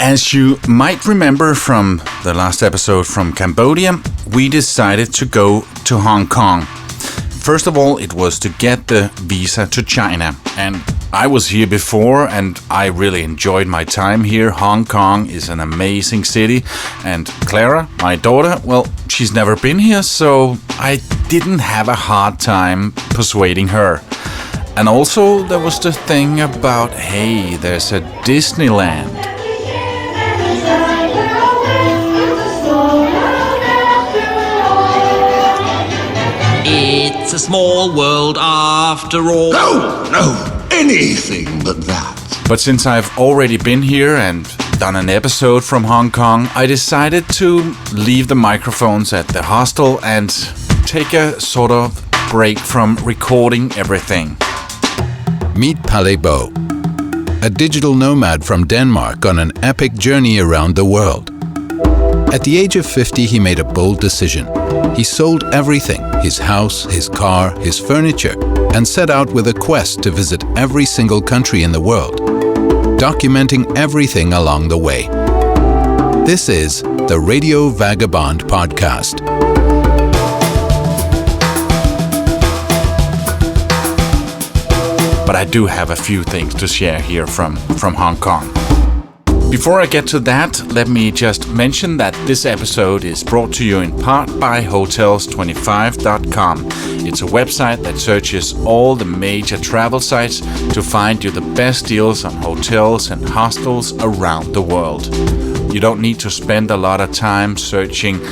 As you might remember from the last episode from Cambodia, we decided to go to Hong Kong. First of all, it was to get the visa to China. And I was here before and I really enjoyed my time here. Hong Kong is an amazing city. And Clara, my daughter, well, she's never been here, so I didn't have a hard time persuading her. And also there was the thing about, hey, there's a Disneyland. It's a small world after all. No, anything but that. But since I've already been here and done an episode from Hong Kong, I decided to leave the microphones at the hostel and take a sort of break from recording everything. Meet Palle Bo, a digital nomad from Denmark on an epic journey around the world. At the age of 50, he made a bold decision. He sold everything, his house, his car, his furniture, and set out with a quest to visit every single country in the world, documenting everything along the way. This is the Radio Vagabond podcast. But I do have a few things to share here from Hong Kong. Before I get to that, let me just mention that this episode is brought to you in part by Hotels25.com. It's a website that searches all the major travel sites to find you the best deals on hotels and hostels around the world. You don't need to spend a lot of time searching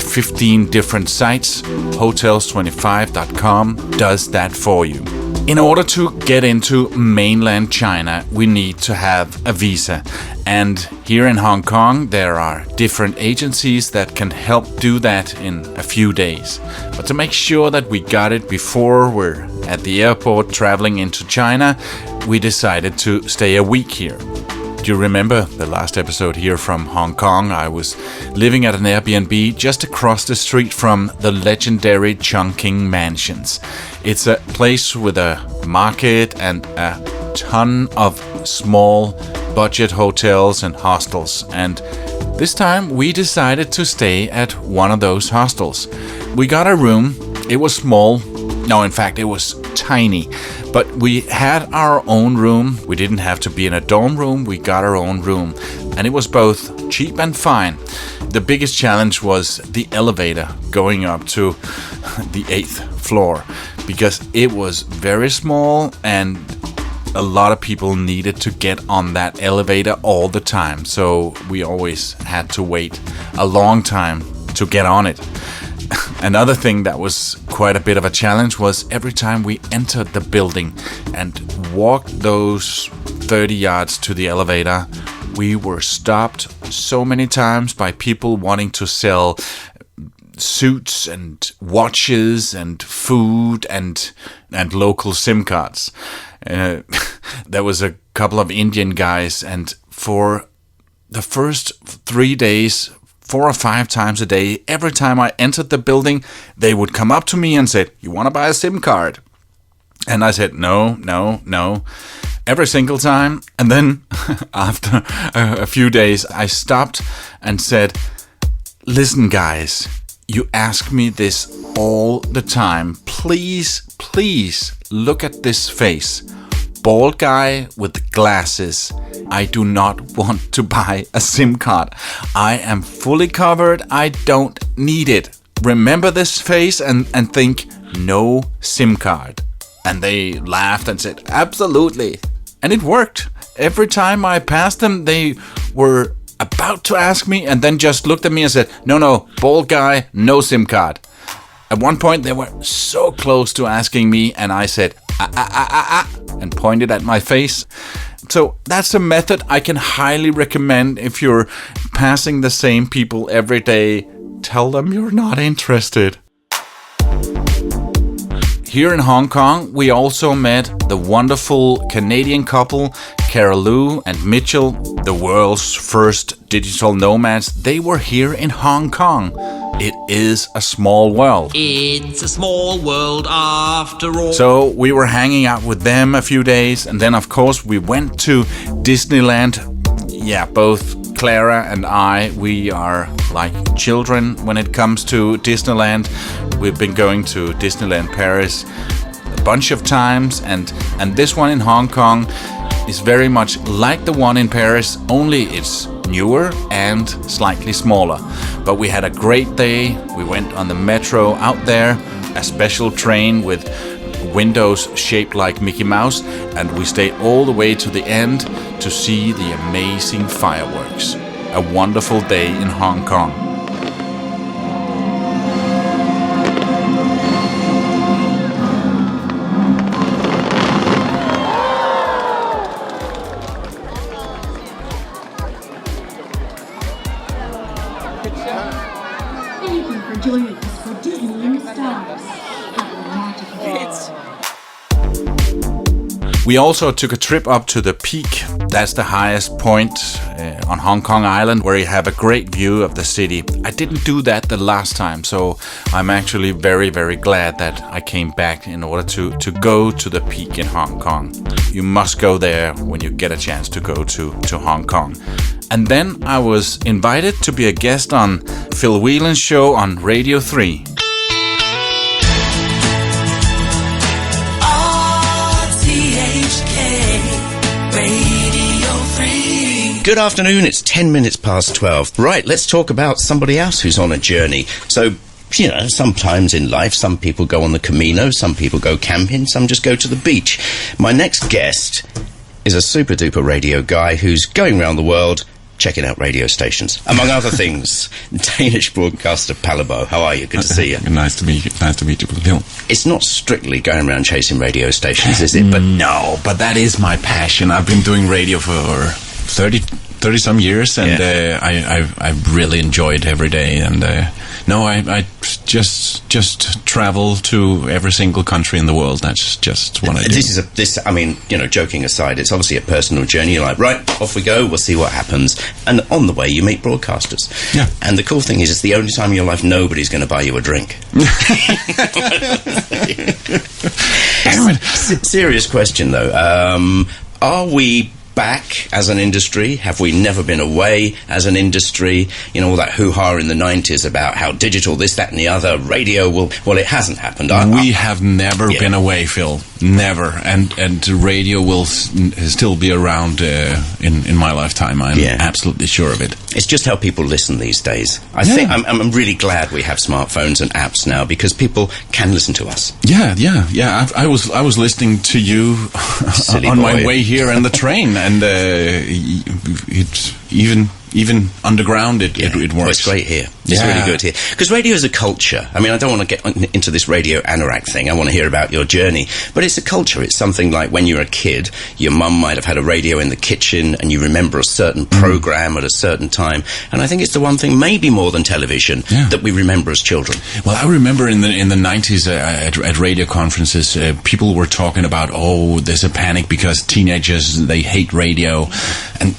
15 different sites. Hotels25.com does that for you. In order to get into Mainland China, we need to have a visa. And here in Hong Kong, there are different agencies that can help do that in a few days. But to make sure that we got it before we're at the airport traveling into China, we decided to stay a week here. Do you remember the last episode here from Hong Kong? I was living at an Airbnb just across the street from the legendary Chungking Mansions. It's a place with a market and a ton of small budget hotels and hostels. And this time we decided to stay at one of those hostels. We got a room. It was small. No, in fact, it was tiny. But we had our own room. We didn't have to be in a dorm room. We got our own room. And it was both cheap and fine. The biggest challenge was the elevator going up to the 8th floor because it was very small and a lot of people needed to get on that elevator all the time. So we always had to wait a long time to get on it. Another thing that was quite a bit of a challenge was every time we entered the building and walked those 30 yards to the elevator, we were stopped so many times by people wanting to sell suits and watches and food and local SIM cards. There was a couple of Indian guys, and for the first 3 days, 4 or 5 times a day, every time I entered the building, they would come up to me and said, "You want to buy a SIM card?" And I said, no, every single time. And then after a few days, I stopped and said, "Listen, guys, you ask me this all the time. Please look at this face. Bald guy with glasses. I do not want to buy a SIM card. I am fully covered. I don't need it. Remember this face and think, no SIM card." And they laughed and said, "Absolutely." And it worked. Every time I passed them, they were about to ask me and then just looked at me and said, no, bald guy, no SIM card. At one point, they were so close to asking me, and I said, and pointed at my face. So that's a method I can highly recommend if you're passing the same people every day. Tell them you're not interested. Here in Hong Kong, we also met the wonderful Canadian couple, Carol Lou and Mitchell, the world's first digital nomads. They were here in Hong Kong. It is a small world. It's a small world after all. So we were hanging out with them a few days, and then of course we went to Disneyland. Yeah, both Clara and I, we are like children when it comes to Disneyland. We've been going to Disneyland Paris a bunch of times, and this one in Hong Kong is very much like the one in Paris, only it's newer and slightly smaller. But we had a great day. We went on the metro out there, a special train with windows shaped like Mickey Mouse, and we stayed all the way to the end to see the amazing fireworks. A wonderful day in Hong Kong. Thank you for joining us for Disney in the Stars. Have a magical day. We also took a trip up to the Peak. That's the highest point on Hong Kong Island, where you have a great view of the city. I didn't do that the last time, so I'm actually very, very glad that I came back in order to go to the Peak in Hong Kong. You must go there when you get a chance to go to Hong Kong. And then I was invited to be a guest on Phil Whelan's show on Radio 3. Good afternoon, it's 10 minutes past 12. Right, let's talk about somebody else who's on a journey. So, you know, sometimes in life, some people go on the Camino, some people go camping, some just go to the beach. My next guest is a super-duper radio guy who's going around the world checking out radio stations. Among other things, Danish broadcaster Palebo. How are you? Good to see you. Nice to meet you. Nice to meet you, Bill. It's not strictly going around chasing radio stations, is it? But no, but that is my passion. I've been doing radio for 30 some years, and I've really enjoyed every day. And I just travel to every single country in the world. That's just what I do. I mean, you know, joking aside, it's obviously a personal journey. You're like, right, off we go. We'll see what happens. And on the way, you meet broadcasters. Yeah. And the cool thing is, it's the only time in your life nobody's going to buy you a drink. Serious question though. Are we back as an industry? Have we never been away as an industry? You know, all that hoo-ha in the 90s about how digital, this, that and the other, radio will... Well, it hasn't happened. We have never been away, Phil. Never. And radio will still be around in my lifetime. I'm absolutely sure of it. It's just how people listen these days. I think I'm really glad we have smartphones and apps now, because people can listen to us. Yeah. I was listening to you on my way here in the train, and it's even underground it works. Well, it's great here. It's really good here. Because radio is a culture. I mean, I don't want to get into this radio anorak thing. I want to hear about your journey. But it's a culture. It's something like when you're a kid, your mum might have had a radio in the kitchen and you remember a certain program at a certain time. And I think it's the one thing, maybe more than television, that we remember as children. Well, I remember in the 90s at radio conferences, people were talking about, there's a panic because teenagers, they hate radio. And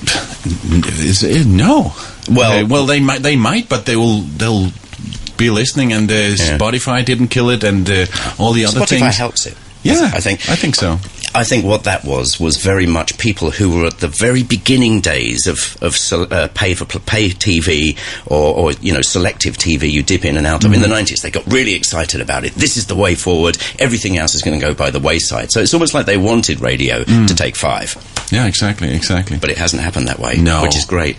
no. Well, they might, but they'll be listening, and Spotify didn't kill it, and all the other things. Spotify helps it. Yeah, I think so. I think what that was very much people who were at the very beginning days of pay TV or you know, selective TV you dip in and out of. In the 90s, they got really excited about it. This is the way forward. Everything else is going to go by the wayside. So it's almost like they wanted radio to take 5. Yeah, exactly. But it hasn't happened that way, no. Which is great.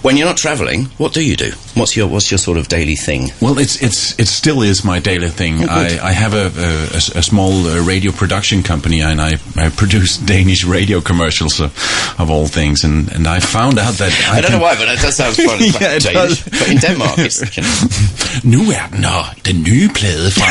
When you're not travelling, what do you do? What's your sort of daily thing? Well, it still is my daily thing. I have a small radio production company, and I produce Danish radio commercials of all things. And I found out that I don't know why, but that does sound fun. Yeah, it does. But in Denmark, it's nu den nye plade fra.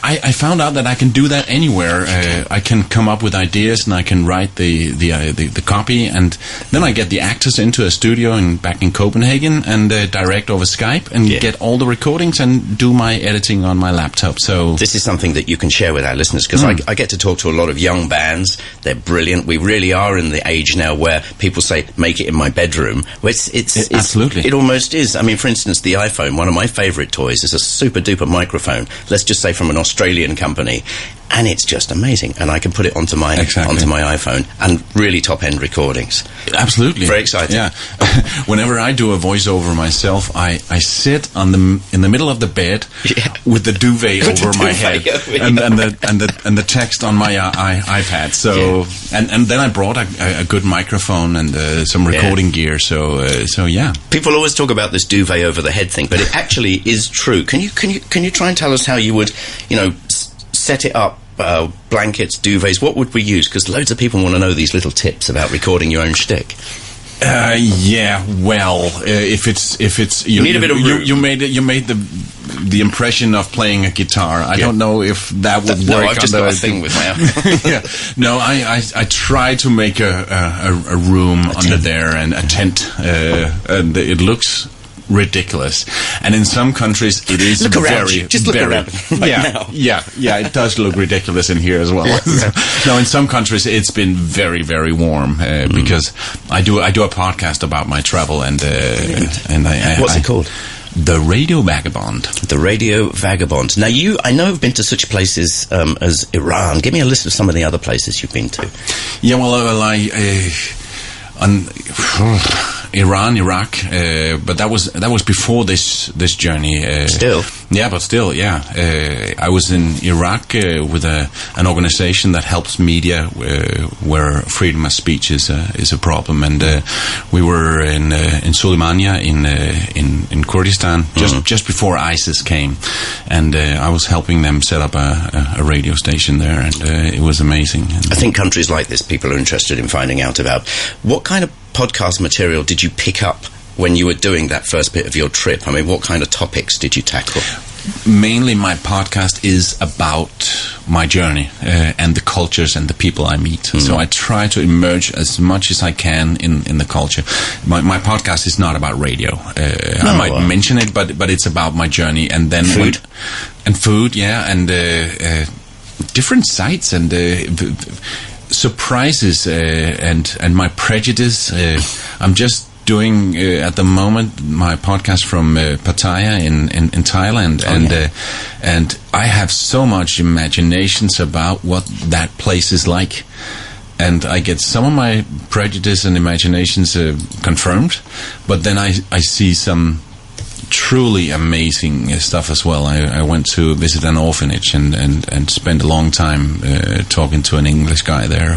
I found out that I can do that anywhere. I can come up with ideas, and I can write the copy. And then I get the actors into a studio back in Copenhagen and direct over Skype and get all the recordings and do my editing on my laptop. So this is something that you can share with our listeners, because I get to talk to a lot of young bands. They're brilliant. We really are in the age now where people say, make it in my bedroom. Well, it's absolutely. It almost is. I mean, for instance, the iPhone, one of my favourite toys, is a super duper microphone, let's just say from an Australian company. and it's just amazing. And I can put it onto my iPhone, and really top-end recordings. Absolutely. Very exciting. Yeah. Whenever I do a voiceover myself, I sit in the middle of the bed with the duvet over my head and the text on my iPad. So and then I brought a good microphone and some recording gear. So yeah. People always talk about this duvet over the head thing, but it actually is true. Can you try and tell us how you would, set it up? Blankets, duvets, what would we use? Because loads of people want to know these little tips about recording your own shtick. If it's you need a bit of room. You made the impression of playing a guitar. I don't know if that would work. No, I've just got a thing with my yeah. No, I try to make a room under there and a tent, and it looks ridiculous, and in some countries it is look around. It does look ridiculous in here as well. No, in some countries it's been very, very warm because I do a podcast about my travel and what's it called? The Radio Vagabond. The Radio Vagabond. Now, I know have been to such places as Iran. Give me a list of some of the other places you've been to. Yeah, Iran, Iraq, but that was before this journey. Still, I was in Iraq with an organization that helps media where freedom of speech is a problem, and we were in Suleimania in Kurdistan just before ISIS came, and I was helping them set up a radio station there, and it was amazing. I think countries like this, people are interested in finding out about what kind of podcast material did you pick up when you were doing that first bit of your trip? I mean, what kind of topics did you tackle? Mainly my podcast is about my journey and the cultures and the people I meet. So I try to immerse as much as I can in the culture. My podcast is not about radio. I might mention it, but it's about my journey. And then food, and different sites and surprises and my prejudice. I'm just doing at the moment my podcast from Pattaya in Thailand, and I have so much imaginations about what that place is like, and I get some of my prejudice and imaginations confirmed, but then I see some truly amazing stuff as well. I went to visit an orphanage and spent a long time talking to an English guy there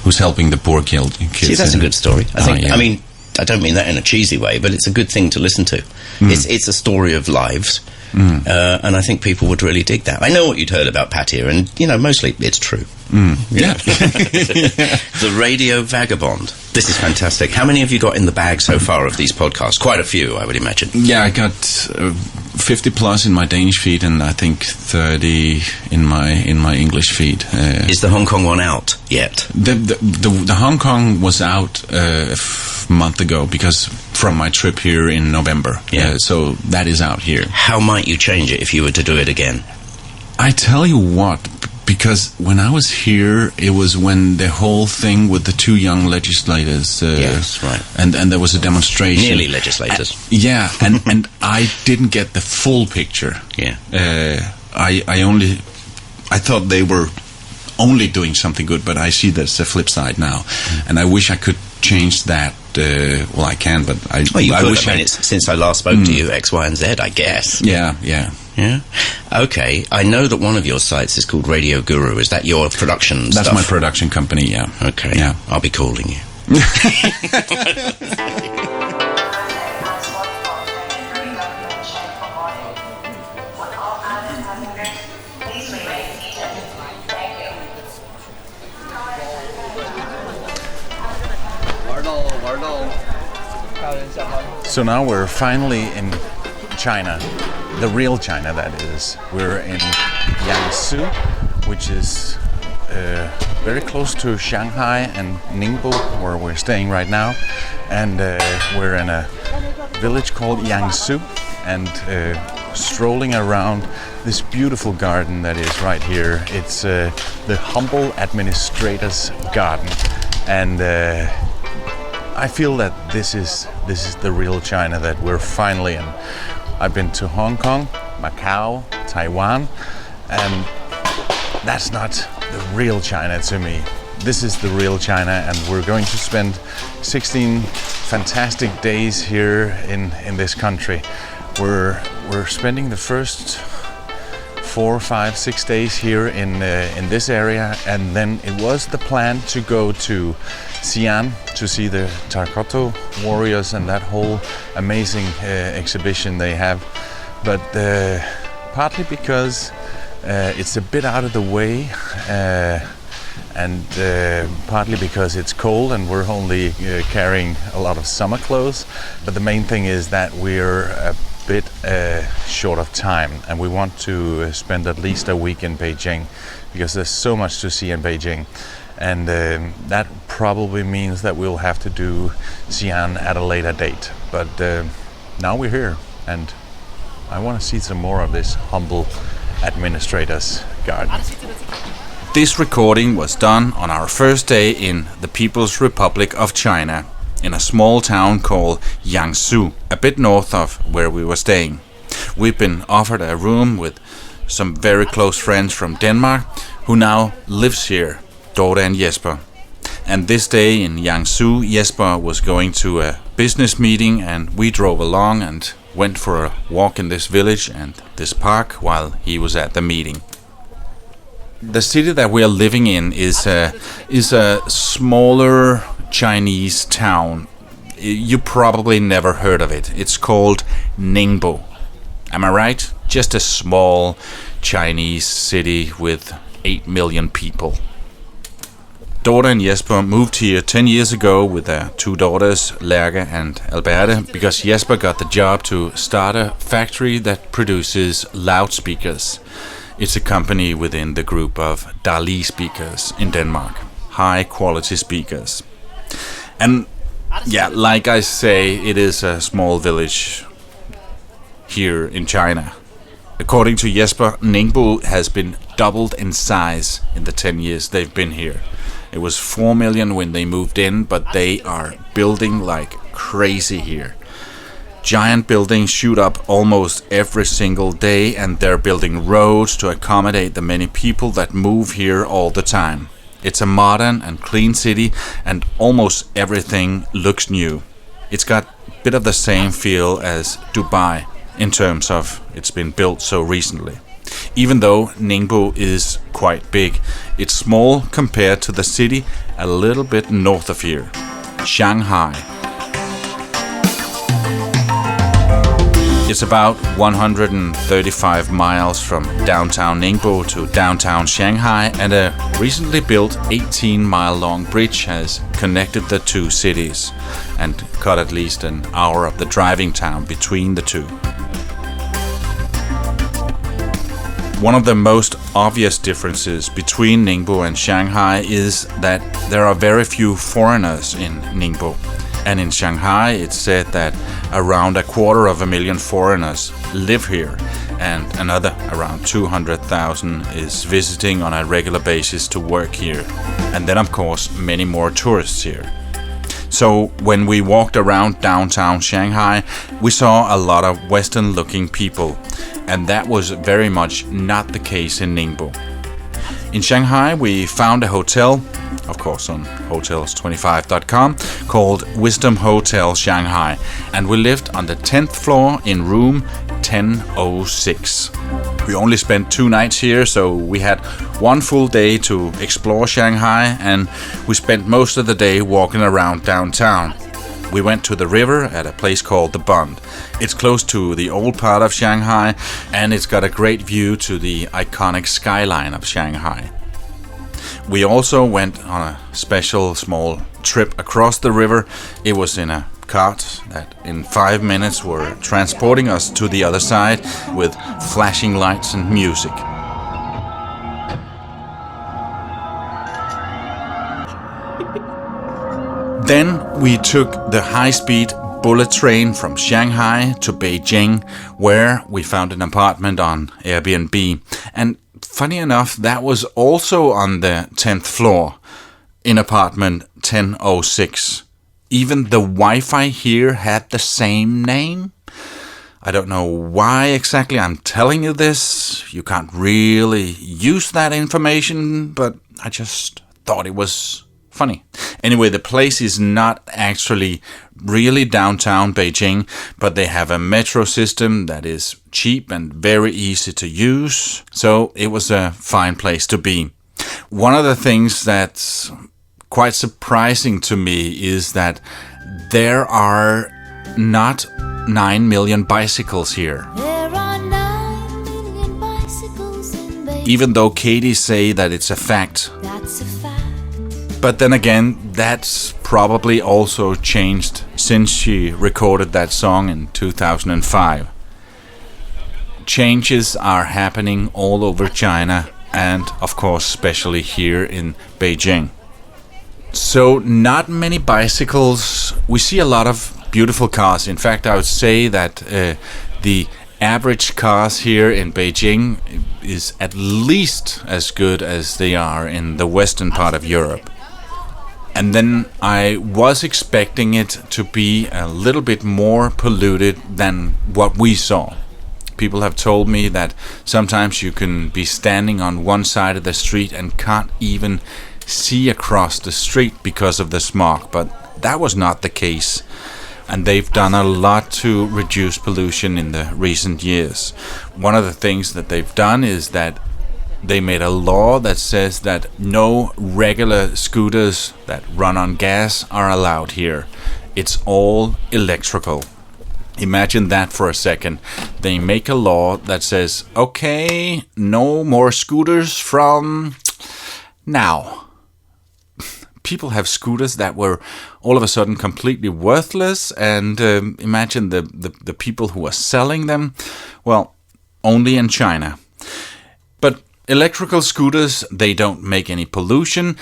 who's helping the poor kids. See, that's a good story. I think. I mean, I don't mean that in a cheesy way, but it's a good thing to listen to. It's a story of lives, and I think people would really dig that. I know what you'd heard about Pattaya, and mostly it's true. Yeah. The Radio Vagabond. This is fantastic. How many have you got in the bag so far of these podcasts? Quite a few, I would imagine. Yeah, I got 50 plus in my Danish feed, and I think 30 in my English feed. Is the Hong Kong one out yet? The Hong Kong was out a month ago because from my trip here in November. Yeah. So that is out here. How might you change it if you were to do it again? I tell you what, because when I was here, it was when the whole thing with the two young legislators. Yes, right. And there was a demonstration. Nearly legislators. And I didn't get the full picture. Yeah. I thought they were only doing something good, but I see there's a flip side now, and I wish I could change that. I can, but I wish it's, since I last spoke to you, X, Y, and Z, I guess. Yeah. Okay, I know that one of your sites is called Radio Guru. Is that your production That's stuff? my production company, yeah. Okay, yeah. I'll be calling you. So now we're finally in China, the real China that is. We're in Yangtze, which is very close to Shanghai and Ningbo, where we're staying right now. And we're in a village called Yangtze, and strolling around this beautiful garden that is right here. It's the humble administrator's garden, and I feel that this is the real China that we're finally in. I've been to Hong Kong, Macau, Taiwan, and that's not the real China to me. This is the real China, and we're going to spend 16 fantastic days here in this country. We're spending the first 4, 5, 6 days here in this area, and then it was the plan to go to Xi'an to see the terracotta warriors and that whole amazing exhibition they have. But partly because it's a bit out of the way, and partly because it's cold and we're only carrying a lot of summer clothes. But the main thing is that we're a bit short of time, and we want to spend at least a week in Beijing, because there's so much to see in Beijing. And that probably means that we'll have to do Xi'an at a later date. But now we're here, and I want to see some more of this humble administrator's garden. This recording was done on our first day in the People's Republic of China, in a small town called Jiangsu, a bit north of where we were staying. We've been offered a room with some very close friends from Denmark who now lives here, Dorte and Jesper. And this day in Jiangsu, Jesper was going to a business meeting, and we drove along and went for a walk in this village and this park while he was at the meeting. The city that we are living in is a smaller Chinese town. You probably never heard of it. It's called Ningbo. Am I right? Just a small Chinese city with 8 million people. Dorte and Jesper moved here 10 years ago with their 2 daughters, Lærke and Alberte, because Jesper got the job to start a factory that produces loudspeakers. It's a company within the group of Dali speakers in Denmark. High quality speakers. And yeah, like I say, it is a small village here in China. According to Jesper, Ningbo has been doubled in size in the 10 years they've been here. It was 4 million when they moved in, but they are building like crazy here. Giant buildings shoot up almost every single day, and they're building roads to accommodate the many people that move here all the time. It's a modern and clean city, and almost everything looks new. It's got a bit of the same feel as Dubai in terms of it's been built so recently. Even though Ningbo is quite big, it's small compared to the city a little bit north of here, Shanghai. It's about 135 miles from downtown Ningbo to downtown Shanghai, and a recently built 18-mile-long bridge has connected the two cities and cut at least an hour of the driving time between the two. One of the most obvious differences between Ningbo and Shanghai is that there are very few foreigners in Ningbo. And in Shanghai, it's said that around 250,000 foreigners live here, and another around 200,000 is visiting on a regular basis to work here. And then, of course, many more tourists here. So when we walked around downtown Shanghai, we saw a lot of Western-looking people, and that was very much not the case in Ningbo. In Shanghai, we found a hotel, of course on hotels25.com, called Wisdom Hotel Shanghai, and we lived on the 10th floor in room 1006. We only spent 2 nights here, so we had 1 full day to explore Shanghai, and we spent most of the day walking around downtown. We went to the river at a place called the Bund. It's close to the old part of Shanghai, and it's got a great view to the iconic skyline of Shanghai. We also went on a special small trip across the river. It was in a cart that in 5 minutes were transporting us to the other side with flashing lights and music. Then we took the high-speed bullet train from Shanghai to Beijing, where we found an apartment on Airbnb. And funny enough, that was also on the 10th floor, in apartment 1006. Even the Wi-Fi here had the same name. I don't know why exactly I'm telling you this. You can't really use that information, but I just thought it was funny. Anyway, the place is not actually really downtown Beijing, but they have a metro system that is cheap and very easy to use, so it was a fine place to be. One of the things that's quite surprising to me is that there are not 9 million bicycles here. There are 9 million bicycles in Beijing. Even though Katie say that it's a fact. That's a fact. But then again, that's probably also changed since she recorded that song in 2005. Changes are happening all over China and, of course, especially here in Beijing. So, not many bicycles. We see a lot of beautiful cars. In fact, I would say that the average cars here in Beijing is at least as good as they are in the western part of Europe. And then I was expecting it to be a little bit more polluted than what we saw. People have told me that sometimes you can be standing on one side of the street and can't even see across the street because of the smog, but that was not the case. And they've done a lot to reduce pollution in the recent years. One of the things that they've done is that they made a law that says that no regular scooters that run on gas are allowed here. It's all electrical. Imagine that for a second. They make a law that says, okay, no more scooters from now. People have scooters that were all of a sudden completely worthless, and imagine the people who are selling them. Well, only in China. But electrical scooters, they don't make any pollution,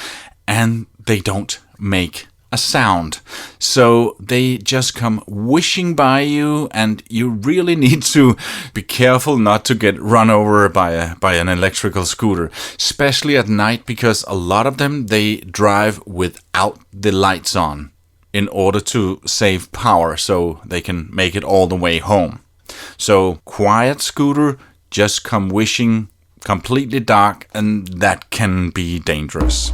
and they don't make a sound. So they just come whooshing by you, and you really need to be careful not to get run over by an electrical scooter, especially at night, because a lot of them, they drive without the lights on in order to save power so they can make it all the way home. So quiet scooter, just come whooshing, completely dark, and that can be dangerous.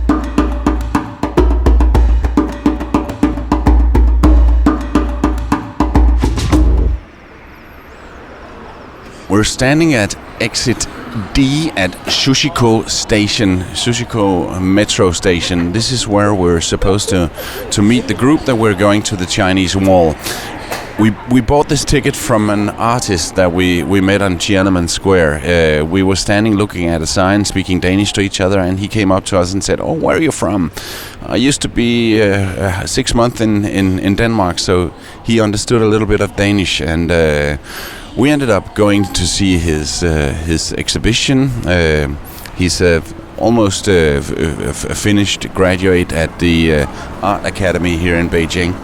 We're standing at exit D at Shushiko Station, Shushiko Metro Station. This is where we're supposed to meet the group that we're going to the Chinese Wall. We bought this ticket from an artist that we met on Tiananmen Square. We were standing looking at a sign, speaking Danish to each other, and he came up to us and said, "Oh, where are you from?" I used to be 6 months in Denmark, so he understood a little bit of Danish, and we ended up going to see his exhibition. He's almost a finished graduate at the Art Academy here in Beijing.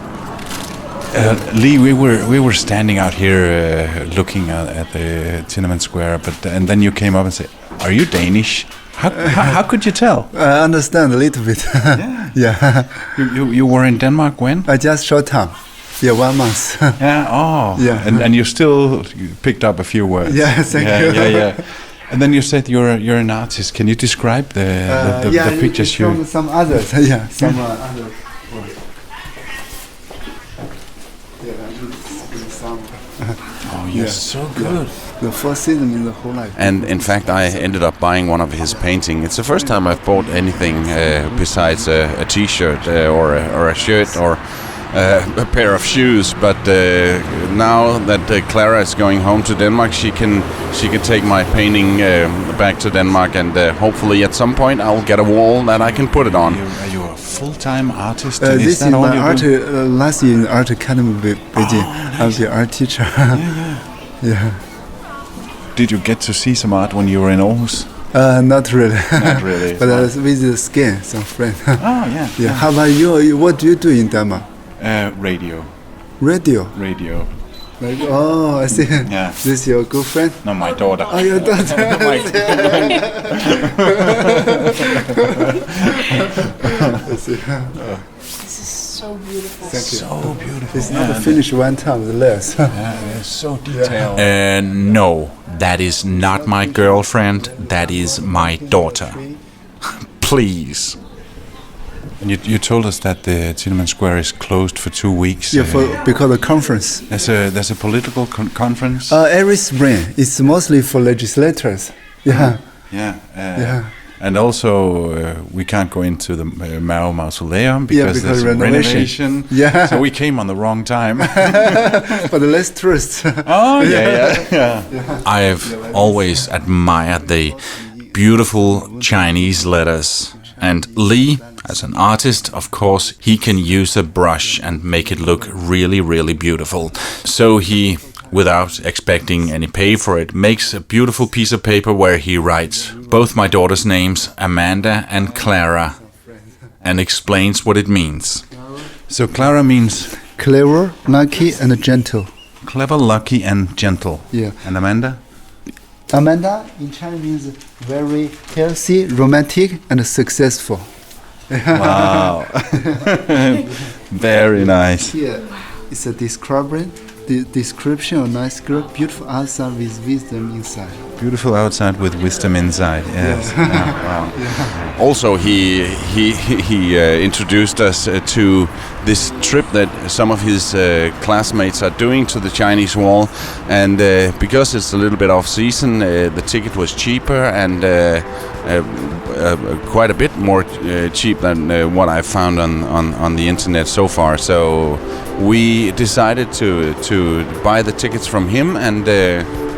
Lee, we were standing out here looking at the Tiananmen Square, and then you came up and said, "Are you Danish?" How could you tell? I understand a little bit. Yeah. You were in Denmark when? Just short time. Yeah, 1 month. Yeah. Oh. Yeah. And you picked up a few words. Yeah. Thank you. Yeah. And then you said you're an artist. Can you describe the pictures you? Some others. Yeah. Some other words. Oh, you're so good. The first season in the whole life. And in fact, I ended up buying one of his paintings. It's the first time I've bought anything besides a T-shirt or a shirt or a pair of shoes. But now that Clara is going home to Denmark, she can take my painting back to Denmark, and hopefully at some point I'll get a wall that I can put it on. Are you a full-time artist? This is my art. Last year in the Art Academy of Beijing, nice. I was the art teacher. Yeah. Did you get to see some art when you were in Aarhus? Not really. Not really. But with the skin, some friend. Oh yeah. Yeah. How about you? What do you do in Denmark? Radio. Radio. Radio. Like, oh, I see. Yeah. This is your good friend? No, my daughter. Oh, your daughter. This is so beautiful. Thank you. So beautiful. It's not finished one time, the less. It's so detailed. No, that is not my girlfriend. That is my daughter. Please. And you told us that the Tiananmen Square is closed for 2 weeks. Yeah, because of the conference. There's a political conference. Every spring, it's mostly for legislators. Yeah. Yeah. And also, we can't go into the Mao Mausoleum because there's renovation. Yeah. So we came on the wrong time. But less tourists. Oh, yeah. I have always admired the beautiful Chinese letters. And Lee, as an artist, of course, he can use a brush and make it look really, really beautiful. So he, without expecting any pay for it, makes a beautiful piece of paper where he writes both my daughter's names, Amanda and Clara, and explains what it means. So Clara means? Clever, lucky, and gentle. Clever, lucky, and gentle. Yeah. And Amanda? Amanda in Chinese means very healthy, romantic, and successful. Wow. Very nice. Here is a description of nice girl, beautiful outside with wisdom inside. Beautiful outside with wisdom inside. Yes. Wow. Yeah. Also, he introduced us to this trip that some of his classmates are doing to the Chinese Wall, and because it's a little bit off season, the ticket was cheaper and quite a bit more cheap than what I found on the internet so far. So we decided to buy the tickets from him, and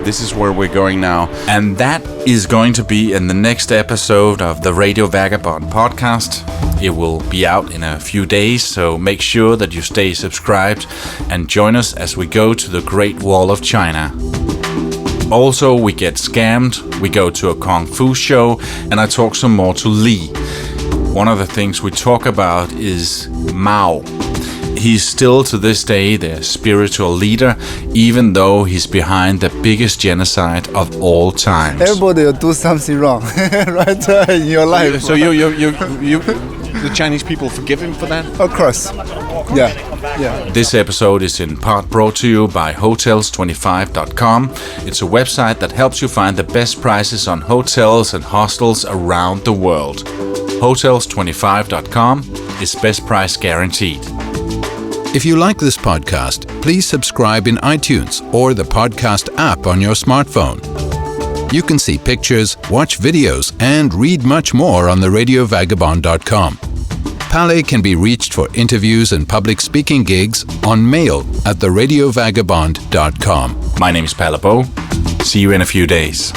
this is where we're going now. And that is going to be in the next episode of the Radio Vagabond podcast. It will be out in a few days, so make sure that you stay subscribed and join us as we go to the Great Wall of China. Also, we get scammed, we go to a Kung Fu show, and I talk some more to Lee. One of the things we talk about is Mao. He's still to this day the spiritual leader, even though he's behind the biggest genocide of all times. Everybody will do something wrong, right, in your life. So the Chinese people forgive him for that? Of course. Yeah. This episode is in part brought to you by Hotels25.com. It's a website that helps you find the best prices on hotels and hostels around the world. Hotels25.com is best price guaranteed. If you like this podcast, please subscribe in iTunes or the podcast app on your smartphone. You can see pictures, watch videos, and read much more on theradiovagabond.com. Pale can be reached for interviews and public speaking gigs on mail at theradiovagabond.com. My name is Pale Bo. See you in a few days.